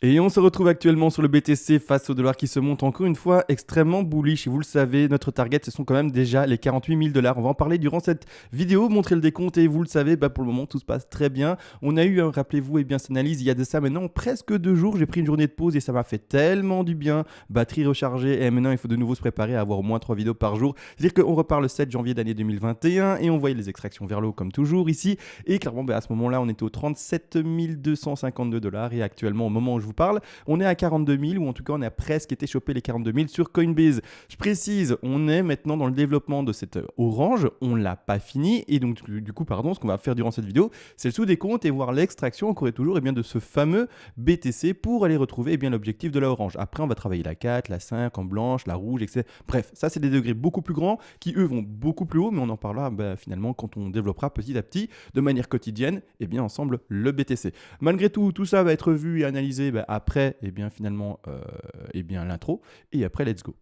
Et on se retrouve actuellement sur le BTC face au dollar qui se monte encore une fois extrêmement bullish. Et vous le savez, notre target, ce sont quand même déjà les 48 000 dollars. On va en parler durant cette vidéo, montrer le décompte. Et vous le savez, pour le moment, tout se passe très bien. On a eu, rappelez-vous, cette analyse il y a de ça maintenant presque 2 jours. J'ai pris une journée de pause et ça m'a fait tellement du bien. Batterie rechargée. Et maintenant, il faut de nouveau se préparer à avoir au moins 3 vidéos par jour. C'est-à-dire qu'on repart le 7 janvier d'année 2021 et on voyait les extractions vers le haut comme toujours ici. Et clairement, à ce moment-là, on était aux 37 252 dollars. Et actuellement, au moment où je vous parle, on est à 42 000 ou en tout cas on a presque été chopé les 42 000 sur Coinbase. Je précise, on est maintenant dans le développement de cette orange, on l'a pas fini et donc du coup ce qu'on va faire durant cette vidéo, c'est le sous-décompte et voir l'extraction encore et toujours de ce fameux BTC pour aller retrouver l'objectif de la orange. Après on va travailler la 4, la 5 en blanche, la rouge, etc. Bref, ça c'est des degrés beaucoup plus grands qui eux vont beaucoup plus haut, mais on en parlera finalement quand on développera petit à petit de manière quotidienne ensemble le BTC. Malgré tout, tout ça va être vu et analysé après l'intro et après let's go.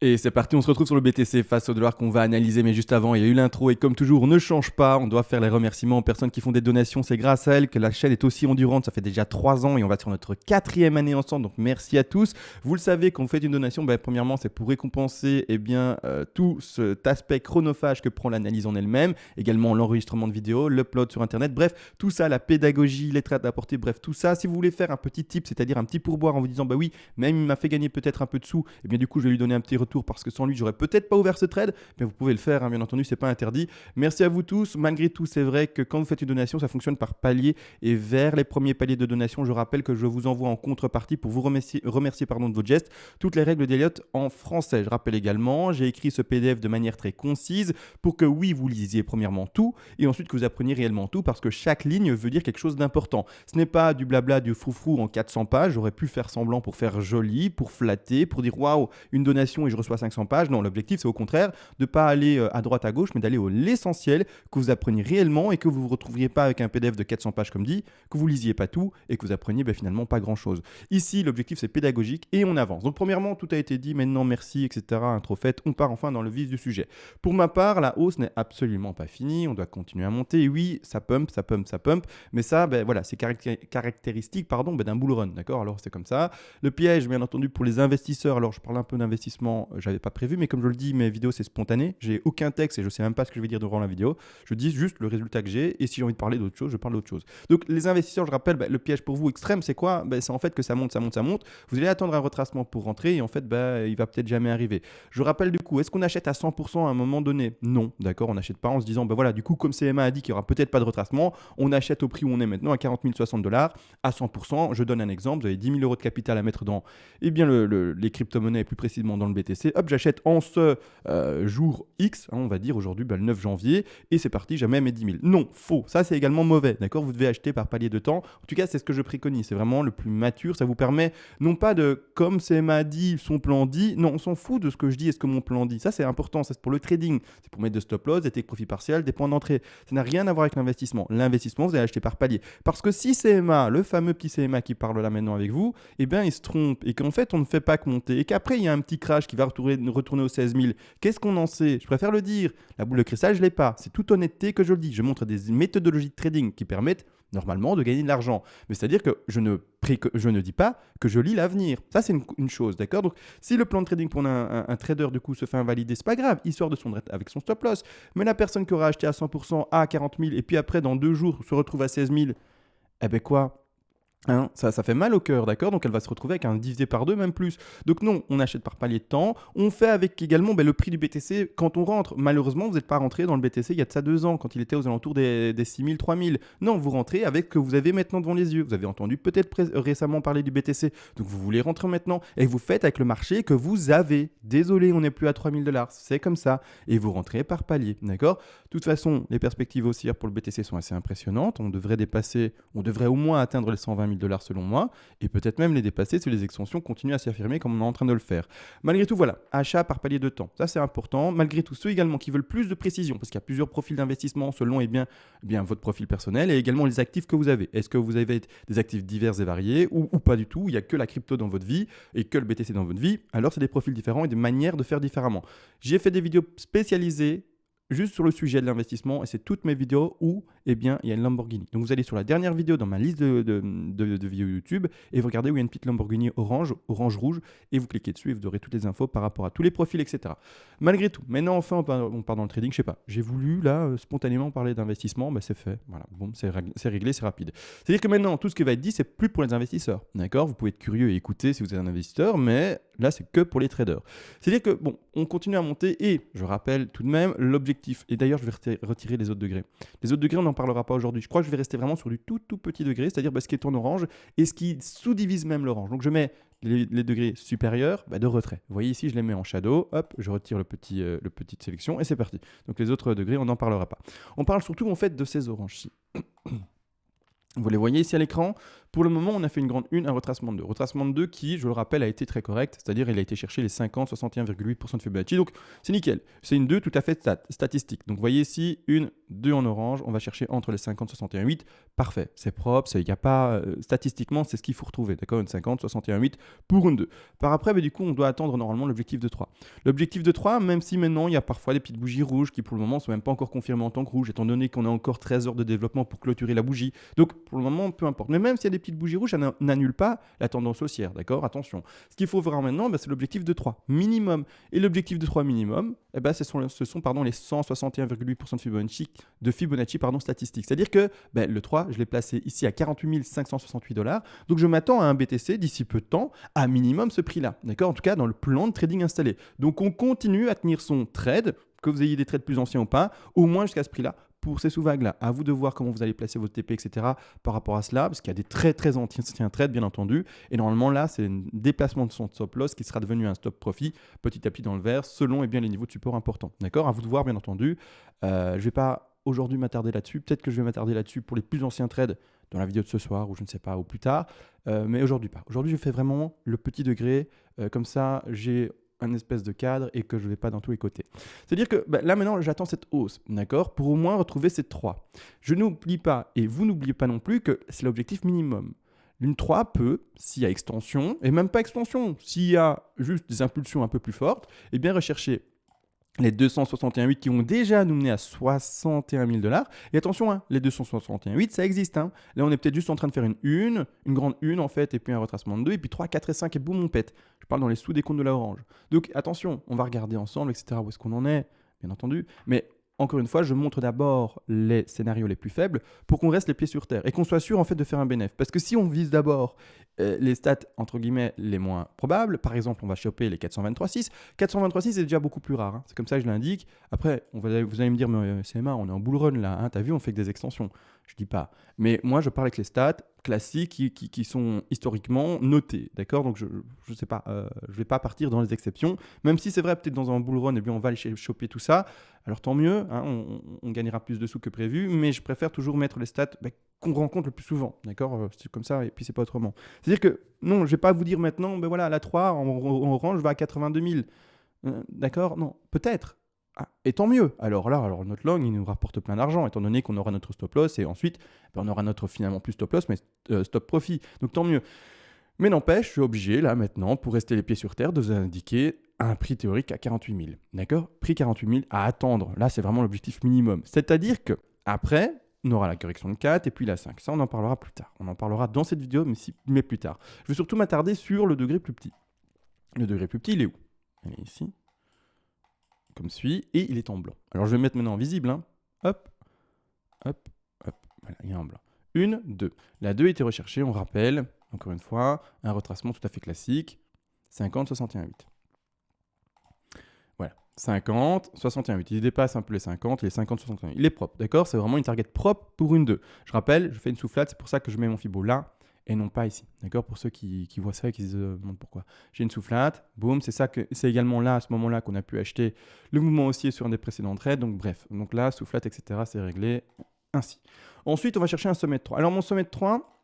Et c'est parti, on se retrouve sur le BTC face au dollar qu'on va analyser, mais juste avant, il y a eu l'intro et comme toujours, ne change pas, on doit faire les remerciements aux personnes qui font des donations, c'est grâce à elles que la chaîne est aussi endurante, ça fait déjà 3 ans et on va sur notre 4e année ensemble, donc merci à tous. Vous le savez, quand vous faites une donation, premièrement, c'est pour récompenser tout cet aspect chronophage que prend l'analyse en elle-même, également l'enregistrement de vidéos, l'upload sur Internet, bref, tout ça, la pédagogie, les traites d'apporter, bref, tout ça. Si vous voulez faire un petit tip, c'est-à-dire un petit pourboire en vous disant, oui, même il m'a fait gagner peut-être un peu de sous, du coup, je vais lui donner un petit retour parce que sans lui, j'aurais peut-être pas ouvert ce trade, mais vous pouvez le faire, bien entendu, c'est pas interdit. Merci à vous tous. Malgré tout, c'est vrai que quand vous faites une donation, ça fonctionne par palier et vers les premiers paliers de donation, je rappelle que je vous envoie en contrepartie pour vous remercier de votre geste toutes les règles d'Elliott en français. Je rappelle également, j'ai écrit ce PDF de manière très concise pour que oui, vous lisiez premièrement tout et ensuite que vous appreniez réellement tout parce que chaque ligne veut dire quelque chose d'important. Ce n'est pas du blabla, du froufrou en 400 pages. J'aurais pu faire semblant pour faire joli, pour flatter, pour dire waouh, une donation et je reçois 500 pages. Non, l'objectif, c'est au contraire de ne pas aller à droite, à gauche, mais d'aller à l'essentiel, que vous appreniez réellement et que vous ne vous retrouviez pas avec un PDF de 400 pages comme dit, que vous lisiez pas tout et que vous appreniez finalement pas grand-chose. Ici, l'objectif, c'est pédagogique et on avance. Donc, premièrement, tout a été dit, maintenant, merci, etc. Intro faite, on part enfin dans le vif du sujet. Pour ma part, la hausse n'est absolument pas finie, on doit continuer à monter. Et oui, ça pump, mais ça, voilà, c'est caractéristique d'un bull run, d'accord? Alors, c'est comme ça. Le piège, bien entendu, pour les investisseurs, alors je parle un peu d'investissement, j'avais pas prévu, mais comme je le dis, mes vidéos c'est spontané, j'ai aucun texte et je sais même pas ce que je vais dire durant la vidéo, je dis juste le résultat que j'ai et si j'ai envie de parler d'autre chose, je parle d'autre chose. Donc les investisseurs, je rappelle, le piège pour vous extrême c'est quoi? C'est en fait que ça monte, vous allez attendre un retracement pour rentrer et en fait il va peut-être jamais arriver. Je rappelle du coup, est-ce qu'on achète à 100% à un moment donné? Non, d'accord, on n'achète pas en se disant voilà, du coup comme CMA a dit qu'il y aura peut-être pas de retracement, on achète au prix où on est maintenant à 40 060 dollars à 100%. Je donne un exemple, vous avez 10 000 euros de capital à mettre dans les crypto-monnaies, plus précisément dans le BTC, hop, j'achète en ce jour X, on va dire aujourd'hui le 9 janvier, et c'est parti, jamais mes 10 000. Non, faux, ça c'est également mauvais, d'accord? Vous devez acheter par palier de temps. En tout cas, c'est ce que je préconise, c'est vraiment le plus mature, ça vous permet non pas de, comme CMA dit, son plan dit, non, on s'en fout de ce que je dis et ce que mon plan dit. Ça c'est important, ça c'est pour le trading, c'est pour mettre de stop loss, des take profit partiel, des points d'entrée. Ça n'a rien à voir avec l'investissement. L'investissement, vous allez acheter par palier. Parce que si CMA, le fameux petit CMA qui parle là maintenant avec vous, il se trompe et qu'en fait on ne fait pas que monter et qu'après il y a un petit crash qui va retourner aux 16 000, qu'est-ce qu'on en sait? Je préfère le dire. La boule de cristal, je ne l'ai pas. C'est toute honnêteté que je le dis. Je montre des méthodologies de trading qui permettent normalement de gagner de l'argent. Mais c'est-à-dire que je ne dis pas que je lis l'avenir. Ça, c'est une chose, d'accord? Donc, si le plan de trading pour un trader, du coup, se fait invalider, c'est pas grave, histoire de avec son stop loss. Mais la personne qui aura acheté à 100% à 40 000 et puis après, dans 2 jours, se retrouve à 16 000, quoi? Ça fait mal au cœur, d'accord? Donc elle va se retrouver avec un divisé par 2, même plus. Donc non, on achète par palier de temps. On fait avec également le prix du BTC quand on rentre. Malheureusement, vous n'êtes pas rentré dans le BTC il y a de ça 2 ans, quand il était aux alentours des 6 000, 3 000. Non, vous rentrez avec ce que vous avez maintenant devant les yeux. Vous avez entendu peut-être récemment parler du BTC. Donc vous voulez rentrer maintenant et vous faites avec le marché que vous avez. Désolé, on n'est plus à 3 000 dollars. C'est comme ça. Et vous rentrez par palier, d'accord? De toute façon, les perspectives haussières pour le BTC sont assez impressionnantes. On devrait au moins atteindre les 120 000 dollars selon moi, et peut-être même les dépasser si les extensions continuent à s'affirmer comme on est en train de le faire. Malgré tout, voilà, achat par palier de temps, ça c'est important. Malgré tout, ceux également qui veulent plus de précision, parce qu'il y a plusieurs profils d'investissement selon votre profil personnel et également les actifs que vous avez. Est-ce que vous avez des actifs divers et variés ou pas du tout? Il n'y a que la crypto dans votre vie et que le BTC dans votre vie. Alors c'est des profils différents et des manières de faire différemment. J'ai fait des vidéos spécialisées juste sur le sujet de l'investissement et c'est toutes mes vidéos où eh bien, il y a une Lamborghini. Donc, vous allez sur la dernière vidéo dans ma liste de vidéos YouTube et vous regardez où il y a une petite Lamborghini orange-rouge et vous cliquez dessus et vous aurez toutes les infos par rapport à tous les profils, etc. Malgré tout, maintenant, enfin, on part dans le trading, je sais pas. J'ai voulu, là, spontanément parler d'investissement, c'est fait. Voilà, bon, c'est réglé, c'est rapide. C'est-à-dire que maintenant, tout ce qui va être dit, c'est plus pour les investisseurs. D'accord ? Vous pouvez être curieux et écouter si vous êtes un investisseur, mais là, c'est que pour les traders. C'est-à-dire que, bon, on continue à monter et, je rappelle tout de même, l'objectif. Et d'ailleurs, je vais retirer les autres degrés. Les autres degrés, on n'en parlera pas aujourd'hui. Je crois que je vais rester vraiment sur du tout petit degré, c'est-à-dire ce qui est en orange et ce qui sous-divise même l'orange. Donc, je mets les degrés supérieurs de retrait. Vous voyez ici, je les mets en shadow. Hop, je retire le petite sélection et c'est parti. Donc, les autres degrés, on n'en parlera pas. On parle surtout, en fait, de ces oranges-ci. Vous les voyez ici à l'écran. Pour le moment, on a fait une grande 1, un retracement de 2. Retracement de 2 qui, je le rappelle, a été très correct, c'est-à-dire il a été chercher les 50, 61,8% de Fibonacci. Donc, c'est nickel. C'est une 2 tout à fait statistique. Donc, vous voyez ici, une 2 en orange. On va chercher entre les 50 et 61,8. Parfait. C'est propre. Il n'y a pas... statistiquement, c'est ce qu'il faut retrouver. D'accord ? Une 50, 61,8 pour une 2. Par après, du coup, on doit attendre normalement l'objectif de 3. L'objectif de 3, même si maintenant, il y a parfois des petites bougies rouges qui, pour le moment, ne sont même pas encore confirmées en tant que rouges, étant donné qu'on a encore 13 heures de développement pour clôturer la bougie. Donc, pour le moment, peu importe. Mais même s'il y a des petites bougies rouges, ça n'annule pas la tendance haussière, d'accord ? Attention. Ce qu'il faut voir maintenant, c'est l'objectif de 3 minimum. Et l'objectif de 3 minimum, ce sont les 161,8% de Fibonacci statistique. C'est-à-dire que le 3, je l'ai placé ici à 48 568 $. Donc, je m'attends à un BTC d'ici peu de temps à minimum ce prix-là, d'accord ? En tout cas, dans le plan de trading installé. Donc, on continue à tenir son trade, que vous ayez des trades plus anciens ou pas, au moins jusqu'à ce prix-là. Pour ces sous-vagues-là, à vous de voir comment vous allez placer votre TP, etc. par rapport à cela, parce qu'il y a des très anciens trades, bien entendu. Et normalement, là, c'est un déplacement de son stop loss qui sera devenu un stop profit petit à petit dans le vert, selon les niveaux de support importants. D'accord ? À vous de voir, bien entendu. Je ne vais pas aujourd'hui m'attarder là-dessus. Peut-être que je vais m'attarder là-dessus pour les plus anciens trades dans la vidéo de ce soir, ou je ne sais pas, ou plus tard. Mais aujourd'hui, pas. Aujourd'hui, je fais vraiment le petit degré. Comme ça, j'ai un espèce de cadre et que je ne vais pas dans tous les côtés. C'est-à-dire que là maintenant j'attends cette hausse, d'accord, pour au moins retrouver ces 3. Je n'oublie pas, et vous n'oubliez pas non plus, que c'est l'objectif minimum. Une 3 peut, s'il y a extension, et même pas extension, s'il y a juste des impulsions un peu plus fortes, eh bien rechercher les 261,8 qui ont déjà nous mené à 61 000 $. Et attention, les 261,8, ça existe. Là, on est peut-être juste en train de faire une grande 1 en fait, et puis un retracement de 2, et puis 3, 4 et 5, et boum, on pète. Je parle dans les sous-décomptes de la orange. Donc attention, on va regarder ensemble, etc., où est-ce qu'on en est, bien entendu. Mais encore une fois, je montre d'abord les scénarios les plus faibles pour qu'on reste les pieds sur terre et qu'on soit sûr en fait de faire un bénéfice. Parce que si on vise d'abord les stats entre guillemets les moins probables, par exemple, on va choper les 423,6. 423,6 est déjà beaucoup plus rare. C'est comme ça que je l'indique. Après, vous allez me dire, mais CMA, on est en bull run là. T'as vu, on fait que des extensions. Je dis pas. Mais moi, je parle avec les stats classiques qui sont historiquement notés. D'accord ? Donc, je sais pas. Je vais pas partir dans les exceptions. Même si c'est vrai, peut-être dans un bull run, on va aller choper tout ça. Alors tant mieux, on gagnera plus de sous que prévu, mais je préfère toujours mettre les stats qu'on rencontre le plus souvent, d'accord ? C'est comme ça et puis c'est pas autrement. C'est-à-dire que non, je vais pas vous dire maintenant, la 3 en orange va à 82 000, d'accord ? Non, peut-être. Et tant mieux. Alors notre long, il nous rapporte plein d'argent, étant donné qu'on aura notre stop loss et ensuite, on aura notre finalement plus stop loss, mais stop profit. Donc tant mieux. Mais n'empêche, je suis obligé, là, maintenant, pour rester les pieds sur terre, de vous indiquer un prix théorique à 48 000. D'accord ? Prix 48 000 à attendre. Là, c'est vraiment l'objectif minimum. C'est-à-dire qu'après, on aura la correction de 4 et puis la 5. Ça, on en parlera plus tard. On en parlera dans cette vidéo, mais plus tard. Je vais surtout m'attarder sur le degré plus petit. Le degré plus petit, il est où ? Il est ici. Comme suit. Et il est en blanc. Alors, je vais mettre maintenant en visible. Hop. Hop. Hop. Voilà, il est en blanc. 1, 2. La 2 était recherchée, on rappelle. Encore une fois, un retracement tout à fait classique, 50, 61, 8. Voilà, 50, 61, 8. Il dépasse un peu les 50, les 50, 61. Il est propre, d'accord ? C'est vraiment une target propre pour une 2. Je rappelle, je fais une soufflate, c'est pour ça que je mets mon Fibo là et non pas ici, d'accord ? Pour ceux qui voient ça et qui se demandent pourquoi. J'ai une soufflate, boum, c'est également là, à ce moment-là, qu'on a pu acheter le mouvement haussier sur un des précédents trades. Donc bref, donc là, soufflate, etc., c'est réglé ainsi. Ensuite, on va chercher un sommet de 3. Alors mon sommet de 3...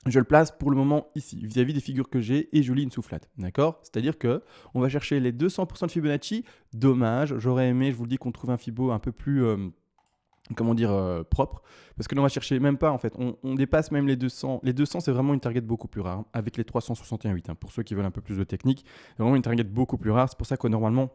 je le place pour le moment ici, vis-à-vis des figures que j'ai, et je lis une soufflate, d'accord ? C'est-à-dire qu'on va chercher les 200% de Fibonacci. Dommage, j'aurais aimé, je vous le dis, qu'on trouve un Fibo un peu plus, propre, parce que là, on va chercher même pas, en fait, on dépasse même les 200. Les 200, c'est vraiment une target beaucoup plus rare, avec les 361,8, pour ceux qui veulent un peu plus de technique. C'est vraiment une target beaucoup plus rare, c'est pour ça que normalement,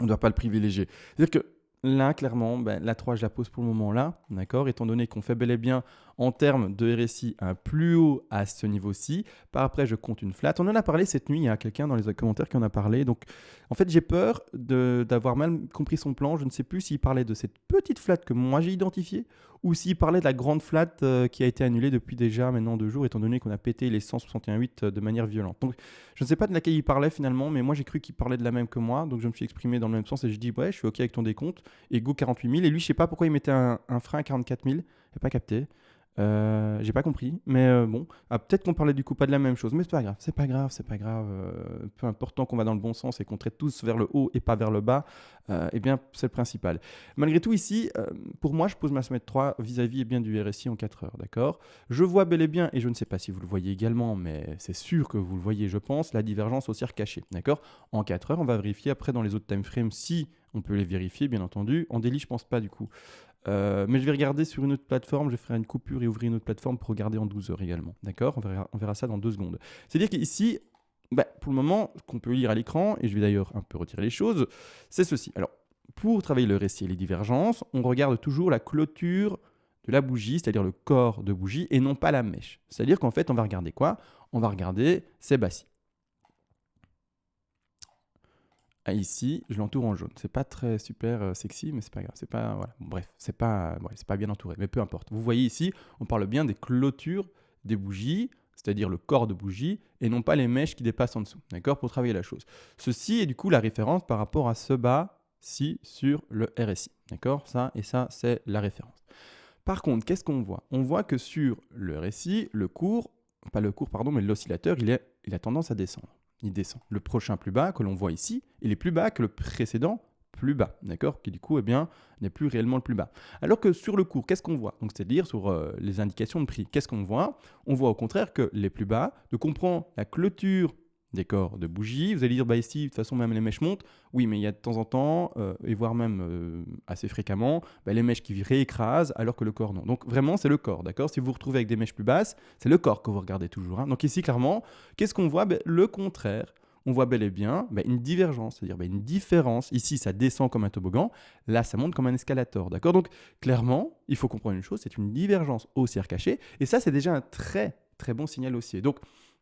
on ne doit pas le privilégier. C'est-à-dire que Là, clairement, ben, la 3, je la pose pour le moment là, d'accord? Étant donné qu'on fait bel et bien, en termes de RSI, un plus haut à ce niveau-ci. Par après, je compte une flat. On en a parlé cette nuit, il y a quelqu'un dans les commentaires qui en a parlé. Donc, en fait, j'ai peur d'avoir mal compris son plan. Je ne sais plus s'il parlait de cette petite flat que moi j'ai identifiée ou s'il parlait de la grande flat qui a été annulée depuis déjà maintenant 2 jours, étant donné qu'on a pété les 161,8 de manière violente. Donc, je ne sais pas de laquelle il parlait finalement, mais moi j'ai cru qu'il parlait de la même que moi. Donc, je me suis exprimé dans le même sens et je dis, ouais, je suis OK avec ton décompte. Et go 48 000. Et lui, je sais pas pourquoi il mettait un frein à 44 000. J'ai pas capté. J'ai pas compris. Mais bon, peut-être qu'on parlait du coup pas de la même chose. Mais c'est pas grave, c'est pas grave, c'est pas grave. Peu important qu'on va dans le bon sens et qu'on traite tous vers le haut et pas vers le bas. Eh bien, c'est le principal. Malgré tout, ici, pour moi, je pose ma semaine 3 vis-à-vis bien du RSI en 4 heures. D'accord. Je vois bel et bien, et je ne sais pas si vous le voyez également, mais c'est sûr que vous le voyez, je pense, la divergence haussière cachée. D'accord. En 4 heures, on va vérifier après dans les autres time frames si on peut les vérifier, bien entendu. En daily, je pense pas du coup. Mais je vais regarder sur une autre plateforme, je ferai une coupure et ouvrir une autre plateforme pour regarder en 12 heures également. D'accord, on verra ça dans 2 secondes. C'est-à-dire qu'ici, pour le moment, ce qu'on peut lire à l'écran, et je vais d'ailleurs un peu retirer les choses, c'est ceci. Alors, pour travailler le récit et les divergences, on regarde toujours la clôture de la bougie, c'est-à-dire le corps de bougie, et non pas la mèche. C'est-à-dire qu'en fait, on va regarder quoi? On va regarder ces bas-ci. Ah, ici, je l'entoure en jaune. C'est pas très super sexy, mais c'est pas grave. C'est pas, voilà. Bon, bref, c'est pas bien entouré, mais peu importe. Vous voyez ici, on parle bien des clôtures des bougies, c'est-à-dire le corps de bougie, et non pas les mèches qui dépassent en dessous, d'accord, pour travailler la chose. Ceci est du coup la référence par rapport à ce bas-ci sur le RSI, d'accord. Ça et ça, c'est la référence. Par contre, qu'est-ce qu'on voit? On voit que sur le RSI, mais l'oscillateur, il a tendance à descendre. Il descend. Le prochain plus bas que l'on voit ici, il est plus bas que le précédent plus bas, d'accord? Qui du coup, n'est plus réellement le plus bas. Alors que sur le cours, qu'est-ce qu'on voit? Donc, c'est-à-dire sur les indications de prix, qu'est-ce qu'on voit? On voit au contraire que les plus bas, donc on prend la clôture des corps de bougies. Vous allez dire, ici, de toute façon, même les mèches montent. Oui, mais il y a de temps en temps, et voire même assez fréquemment, les mèches qui réécrasent alors que le corps non. Donc vraiment, c'est le corps, d'accord? Si vous vous retrouvez avec des mèches plus basses, c'est le corps que vous regardez toujours. Hein. Donc ici, clairement, qu'est-ce qu'on voit? Le contraire. On voit bel et bien une divergence, c'est-à-dire une différence. Ici, ça descend comme un toboggan. Là, ça monte comme un escalator, d'accord? Donc clairement, il faut comprendre une chose, c'est une divergence haussière cachée. Et ça, c'est déjà un très, très bon signal haussier. Donc,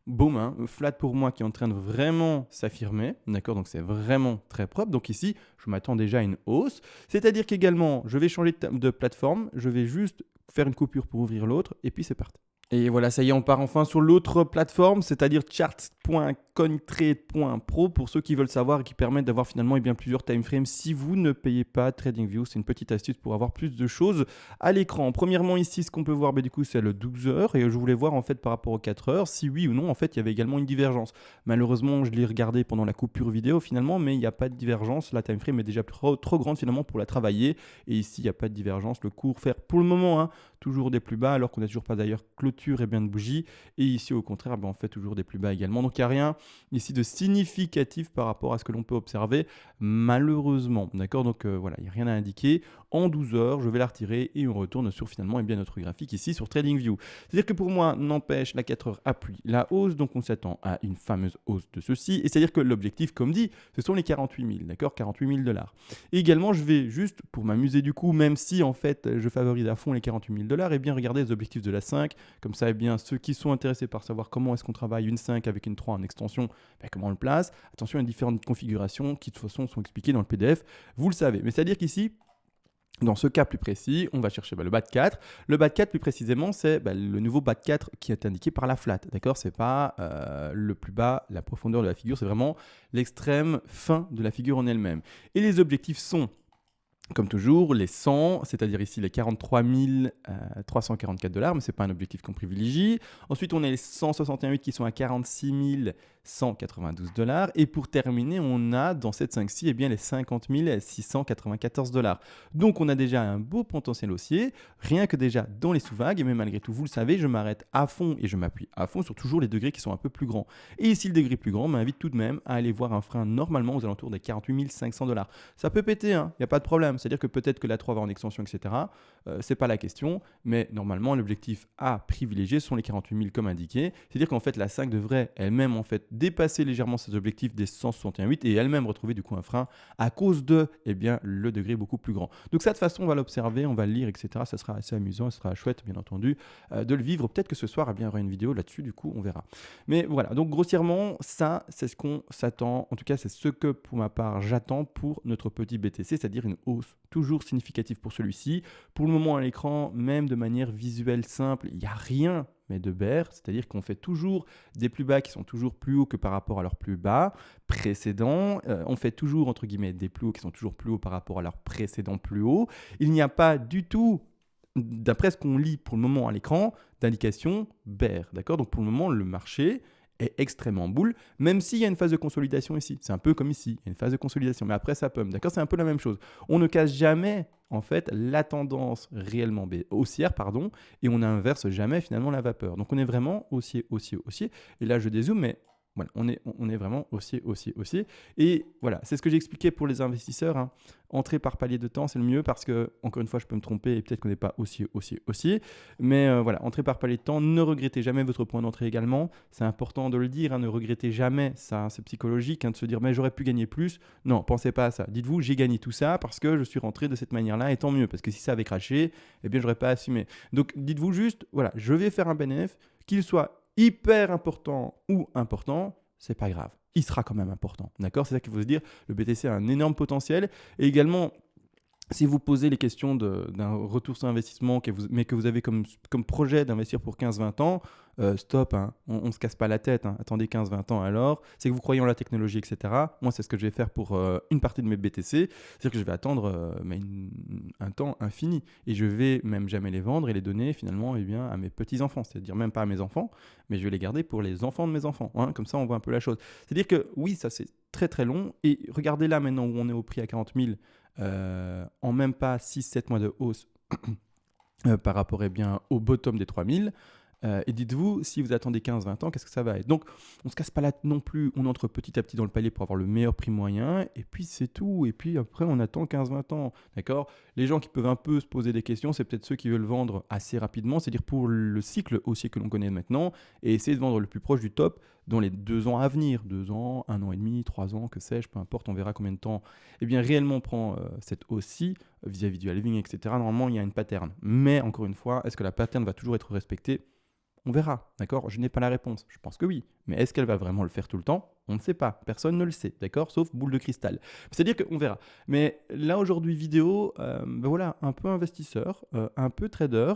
boum, hein, flat pour moi qui est en train de vraiment s'affirmer, d'accord, donc c'est vraiment très propre. Donc ici, je m'attends déjà à une hausse, c'est-à-dire qu'également, je vais changer de plateforme, je vais juste faire une coupure pour ouvrir l'autre, et puis c'est parti. Et voilà, ça y est, on part enfin sur l'autre plateforme, c'est-à-dire charts.cointrade.pro pour ceux qui veulent savoir et qui permettent d'avoir finalement plusieurs timeframes. Si vous ne payez pas TradingView, c'est une petite astuce pour avoir plus de choses à l'écran. Premièrement, ici, ce qu'on peut voir, du coup, c'est le 12 heures et je voulais voir en fait par rapport aux 4 heures si oui ou non, en fait, il y avait également une divergence. Malheureusement, je l'ai regardé pendant la coupure vidéo finalement, mais il n'y a pas de divergence. La timeframe est déjà trop grande finalement pour la travailler et ici, il n'y a pas de divergence. Le cours faire pour le moment, toujours des plus bas alors qu'on n'a toujours pas d'ailleurs clôture et bien de bougie et ici au contraire on fait toujours des plus bas également, donc il n'y a rien ici de significatif par rapport à ce que l'on peut observer malheureusement, d'accord. Donc voilà, il n'y a rien à indiquer. En 12 heures je vais la retirer et on retourne sur finalement notre graphique ici sur TradingView. C'est à dire que pour moi n'empêche la 4 heures appuie la hausse, donc on s'attend à une fameuse hausse de ceci et c'est à dire que l'objectif comme dit ce sont les 48 000, d'accord, 48 000 $. Et également je vais juste pour m'amuser du coup, même si en fait je favorise à fond les 48 000 $, et bien regarder les objectifs de la 5. Comme ça, ceux qui sont intéressés par savoir comment est-ce qu'on travaille une 5 avec une 3 en extension, comment on le place. Attention, il y a différentes configurations qui de toute façon sont expliquées dans le PDF. Vous le savez. Mais c'est-à-dire qu'ici, dans ce cas plus précis, on va chercher le bas de 4. Le bas de 4, plus précisément, c'est le nouveau bas de 4 qui est indiqué par la flat. D'accord, c'est pas le plus bas, la profondeur de la figure, c'est vraiment l'extrême fin de la figure en elle-même. Et les objectifs sont comme toujours, les 100, c'est-à-dire ici les 43 344 $, mais ce n'est pas un objectif qu'on privilégie. Ensuite, on a les 161,8 qui sont à 46 192 $. Et pour terminer, on a dans cette 5-ci les 50 694 $. Donc, on a déjà un beau potentiel haussier, rien que déjà dans les sous-vagues. Mais malgré tout, vous le savez, je m'arrête à fond et je m'appuie à fond sur toujours les degrés qui sont un peu plus grands. Et ici, le degré plus grand m'invite tout de même à aller voir un frein normalement aux alentours des 48 500 $. Ça peut péter, il n'y a pas de problème. c'est-à-dire que peut-être que la 3 va en extension, etc. C'est pas la question, mais normalement, l'objectif à privilégier sont les 48 000 comme indiqué. C'est-à-dire qu'en fait, la 5 devrait elle-même en fait dépasser légèrement ses objectifs des 161,8 et elle-même retrouver du coup un frein à cause de le degré beaucoup plus grand. Donc ça, de toute façon, on va l'observer, on va le lire, etc. Ça sera assez amusant, ça sera chouette, bien entendu, de le vivre. Peut-être que ce soir, il y aura une vidéo là-dessus, du coup, on verra. Mais voilà, donc grossièrement, ça, c'est ce qu'on s'attend. En tout cas, c'est ce que, pour ma part, j'attends pour notre petit BTC, c'est-à-dire une hausse toujours significative pour celui-ci. Pour le moment, à l'écran, même de manière visuelle simple, il n'y a rien mais de bear, c'est-à-dire qu'on fait toujours des plus bas qui sont toujours plus hauts que par rapport à leurs plus bas précédents. On fait toujours, entre guillemets, des plus hauts qui sont toujours plus hauts par rapport à leurs précédents plus hauts. Il n'y a pas du tout, d'après ce qu'on lit pour le moment à l'écran, d'indication bear. D'accord ? Donc pour le moment, le marché est extrêmement bull, même s'il y a une phase de consolidation ici. C'est un peu comme ici, il y a une phase de consolidation, mais après ça pump. D'accord ? C'est un peu la même chose. On ne casse jamais en fait la tendance réellement haussière, et on n'inverse jamais finalement la vapeur. Donc on est vraiment haussier. Et là je dézoome, mais voilà, on est vraiment haussier. Et voilà, c'est ce que j'ai expliqué pour les investisseurs. Hein. Entrer par palier de temps, c'est le mieux parce que, encore une fois, je peux me tromper et peut-être qu'on n'est pas haussier. Mais voilà, entrer par palier de temps, ne regrettez jamais votre point d'entrée également. C'est important de le dire, hein, ne regrettez jamais. Ça, c'est psychologique de se dire, mais j'aurais pu gagner plus. Non, pensez pas à ça. Dites-vous, j'ai gagné tout ça parce que je suis rentré de cette manière-là et tant mieux. Parce que si ça avait craché, eh bien, j'aurais pas assumé. Donc, dites-vous juste, voilà, je vais faire un bénéfice, qu'il soit hyper important ou important, c'est pas grave. Il sera quand même important. D'accord ? C'est ça qu'il faut se dire. Le BTC a un énorme potentiel. Et également, si vous posez les questions d'un retour sur investissement, mais que vous avez comme projet d'investir pour 15-20 ans, stop, hein, on ne se casse pas la tête. Hein, attendez 15-20 ans alors. C'est que vous croyez en la technologie, etc. Moi, c'est ce que je vais faire pour une partie de mes BTC. C'est-à-dire que je vais attendre un temps infini. Et je vais même jamais les vendre et les donner finalement à mes petits-enfants. C'est-à-dire même pas à mes enfants, mais je vais les garder pour les enfants de mes enfants. Hein, comme ça, on voit un peu la chose. C'est-à-dire que oui, ça c'est très très long. Et regardez là maintenant où on est au prix à 40 000. En même pas 6-7 mois de hausse par rapport au bottom des 3000. Et dites-vous, si vous attendez 15-20 ans, qu'est-ce que ça va être ? Donc, on ne se casse pas la tête non plus, on entre petit à petit dans le palier pour avoir le meilleur prix moyen, et puis c'est tout. Et puis après, on attend 15-20 ans, d'accord ? Les gens qui peuvent un peu se poser des questions, c'est peut-être ceux qui veulent vendre assez rapidement, c'est-à-dire pour le cycle haussier que l'on connaît maintenant, et essayer de vendre le plus proche du top dans les 2 ans à venir, 2 ans, 1 an et demi, 3 ans, que sais-je, peu importe, on verra combien de temps réellement prend cette hausse-ci vis-à-vis du halving, etc. Normalement, il y a une pattern. Mais encore une fois, est-ce que la pattern va toujours être respectée ? On verra, d'accord ? Je n'ai pas la réponse. Je pense que oui. Mais est-ce qu'elle va vraiment le faire tout le temps ? On ne sait pas. Personne ne le sait, d'accord ? Sauf boule de cristal. C'est-à-dire qu'on verra. Mais là, aujourd'hui, vidéo, voilà, un peu investisseur, un peu trader,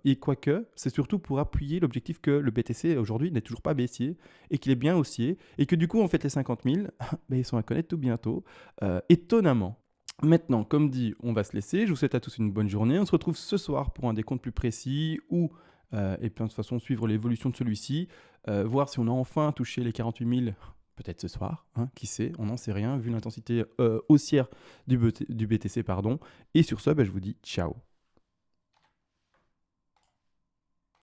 et quoique, c'est surtout pour appuyer l'objectif que le BTC, aujourd'hui, n'est toujours pas baissier, et qu'il est bien haussier, et que du coup, en fait, les 50 000, ils sont à connaître tout bientôt, étonnamment. Maintenant, comme dit, on va se laisser. Je vous souhaite à tous une bonne journée. On se retrouve ce soir pour un décompte plus précis ou... et puis de toute façon suivre l'évolution de celui-ci, voir si on a enfin touché les 48 000, peut-être ce soir, hein, qui sait, on n'en sait rien, vu l'intensité haussière du BTC. Et sur ce, je vous dis ciao.